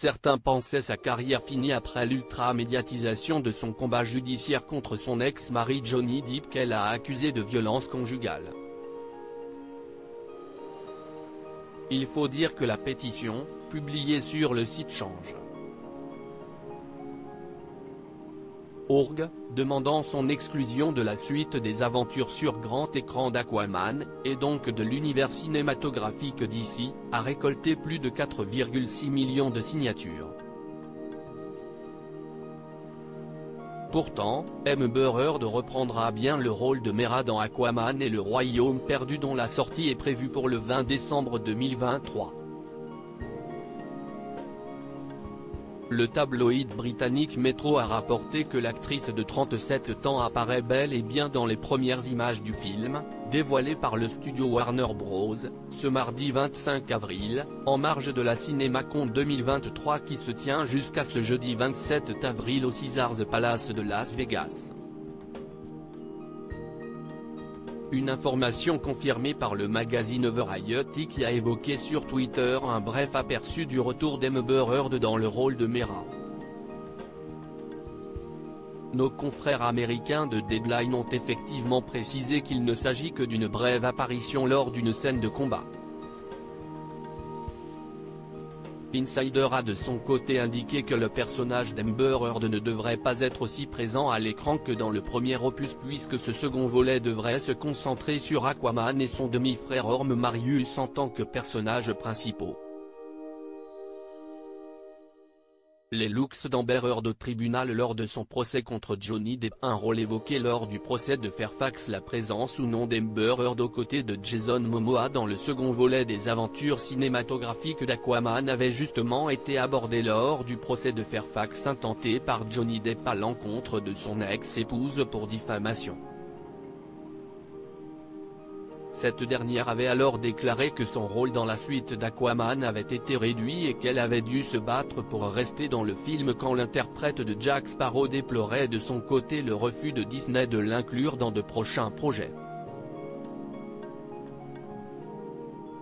Certains pensaient sa carrière finie après l'ultra-médiatisation de son combat judiciaire contre son ex-mari Johnny Depp qu'elle a accusé de violence conjugale. Il faut dire que la pétition, publiée sur le site Change. Org, demandant son exclusion de la suite des aventures sur grand écran d'Aquaman, et donc de l'univers cinématographique d'ici, a récolté plus de 4,6 millions de signatures. Pourtant, Amber Heard reprendra bien le rôle de Mera dans Aquaman et le Royaume perdu dont la sortie est prévue pour le 20 décembre 2023. Le tabloïd britannique Metro a rapporté que l'actrice de 37 ans apparaît bel et bien dans les premières images du film, dévoilé par le studio Warner Bros., ce mardi 25 avril, en marge de la CinemaCon 2023 qui se tient jusqu'à ce jeudi 27 avril au Caesars Palace de Las Vegas. Une information confirmée par le magazine Variety qui a évoqué sur Twitter un bref aperçu du retour d'Amber Heard dans le rôle de Mera. Nos confrères américains de Deadline ont effectivement précisé qu'il ne s'agit que d'une brève apparition lors d'une scène de combat. Insider a de son côté indiqué que le personnage d'Amber Heard ne devrait pas être aussi présent à l'écran que dans le premier opus puisque ce second volet devrait se concentrer sur Aquaman et son demi-frère Orm Marius en tant que personnages principaux. Les looks d'Amber Heard au tribunal lors de son procès contre Johnny Depp. Un rôle évoqué lors du procès de Fairfax. La présence ou non d'Amber Heard aux côtés de Jason Momoa dans le second volet des aventures cinématographiques d'Aquaman avait justement été abordée lors du procès de Fairfax intenté par Johnny Depp à l'encontre de son ex-épouse pour diffamation. Cette dernière avait alors déclaré que son rôle dans la suite d'Aquaman avait été réduit et qu'elle avait dû se battre pour rester dans le film quand l'interprète de Jack Sparrow déplorait de son côté le refus de Disney de l'inclure dans de prochains projets.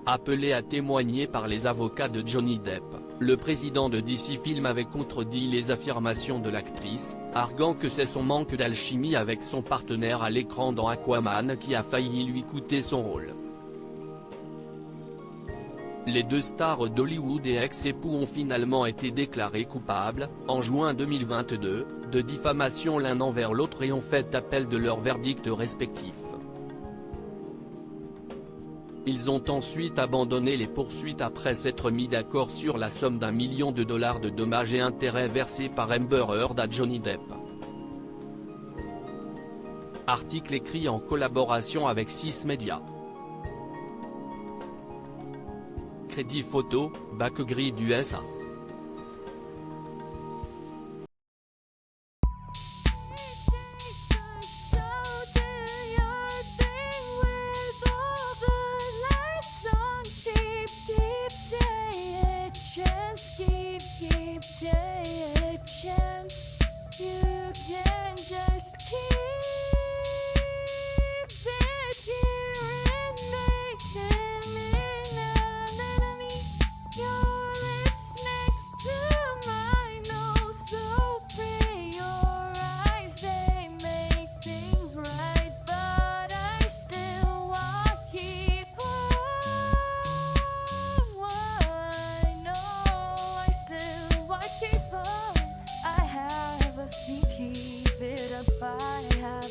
Appelé à témoigner par les avocats de Johnny Depp, le président de DC Films avait contredit les affirmations de l'actrice, arguant que c'est son manque d'alchimie avec son partenaire à l'écran dans Aquaman qui a failli lui coûter son rôle. Les deux stars d'Hollywood et ex-époux ont finalement été déclarés coupables, en juin 2022, de diffamation l'un envers l'autre et ont fait appel de leurs verdicts respectifs. Ils ont ensuite abandonné les poursuites après s'être mis d'accord sur la somme d'$1 million de dommages et intérêts versés par Amber Heard à Johnny Depp. Article écrit en collaboration avec 6 médias. Crédit photo, Backgrid USA. Keep it up, I have